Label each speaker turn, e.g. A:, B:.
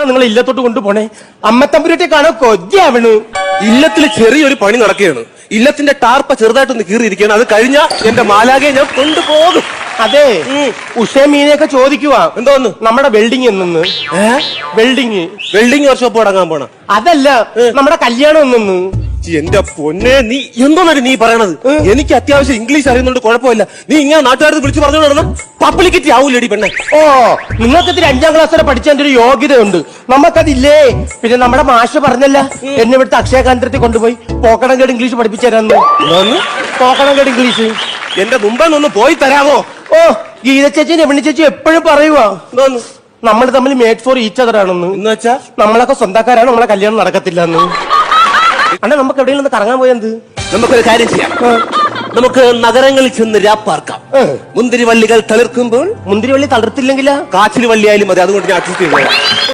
A: നിങ്ങൾ ഇല്ലത്തോട്ട് കൊണ്ടുപോണേ അമ്മത്തമ്പുരട്ടെ കാണോ കൊജ്ജാവണ്.
B: ഇല്ലത്തിൽ ചെറിയൊരു പണി നടക്കുകയാണ്. ഇല്ലത്തിന്റെ ടാർപ്പ ചെറുതായിട്ടൊന്ന് കീറിയിരിക്കുകയാണ്. അത് കഴിഞ്ഞ എന്റെ മാലാകെ ഞാൻ കൊണ്ടുപോകും.
A: അതെ ഉഷേ മീനെയൊക്കെ ചോദിക്കുവാ
B: എന്തോന്ന്
A: നമ്മുടെ വെൽഡിങ് എന്നൊന്ന്.
B: വെൽഡിങ് വർക്ക്ഷോപ്പ് തുടങ്ങാൻ പോണ
A: അതല്ല നമ്മുടെ കല്യാണം എന്നൊന്ന്.
B: എന്റെ പൊന്നെ, നീ എന്തോന്നാണ് നീ പറയണത്? എനിക്ക് അത്യാവശ്യം ഇംഗ്ലീഷ് അറിയുന്നുണ്ട്, കുഴപ്പമില്ല. നീ ഇങ്ങനെ നാട്ടുകാർക്ക് വിളിച്ചു പറഞ്ഞു നടന്ന പബ്ലിക്കിറ്റി ആവൂലടി പെണ്ണെ.
A: ഓ നിങ്ങൾക്ക് ഇതിൽ 5ാം ക്ലാസ് വരെ പഠിച്ചതിന്റെ ഒരു യോഗ്യതയുണ്ട്, നമുക്കതില്ലേ. പിന്നെ നമ്മുടെ മാഷ് പറഞ്ഞല്ല എന്നെ ഇവിടുത്തെ അക്ഷയ കേന്ദ്രത്തിൽ കൊണ്ടുപോയി പോക്കണം കേട് ഇംഗ്ലീഷ് പഠിപ്പിച്ചു തരാന്ന്. പോക്കണം കേട് ഇംഗ്ലീഷ്
B: എന്റെ മുമ്പേ ഒന്ന് പോയി തരാമോ?
A: ഓ ഗീത ചേച്ചി രമണി ചേച്ചി എപ്പോഴും പറയുവാ നമ്മൾ തമ്മിൽ മേഡ് ഫോർ ഈച്ച് അതർ ആണെന്ന്.
B: എന്നുവെച്ചാ
A: നമ്മളൊക്കെ സ്വന്തക്കാരാണ്, നമ്മളെ കല്യാണം നടക്കത്തില്ല എന്ന്. അണ്ണാ നമുക്ക് എവിടെയെങ്കിലും ഒന്ന് കറങ്ങാൻ പോയത്?
B: നമുക്കൊരു കാര്യം ചെയ്യാം. നമുക്ക് നഗരങ്ങളിൽ ചെന്ന് രാപ്പാർക്കാം. മുന്തിരിവള്ളികൾ തളിർക്കുമ്പോൾ
A: മുന്തിരിവള്ളി തളിർത്തില്ലെങ്കിലാ
B: കാച്ചിൽ വള്ളിയായാലും മതി. അതുകൊണ്ട് ഞാൻ അഡ്ജസ്റ്റ് ചെയ്തു.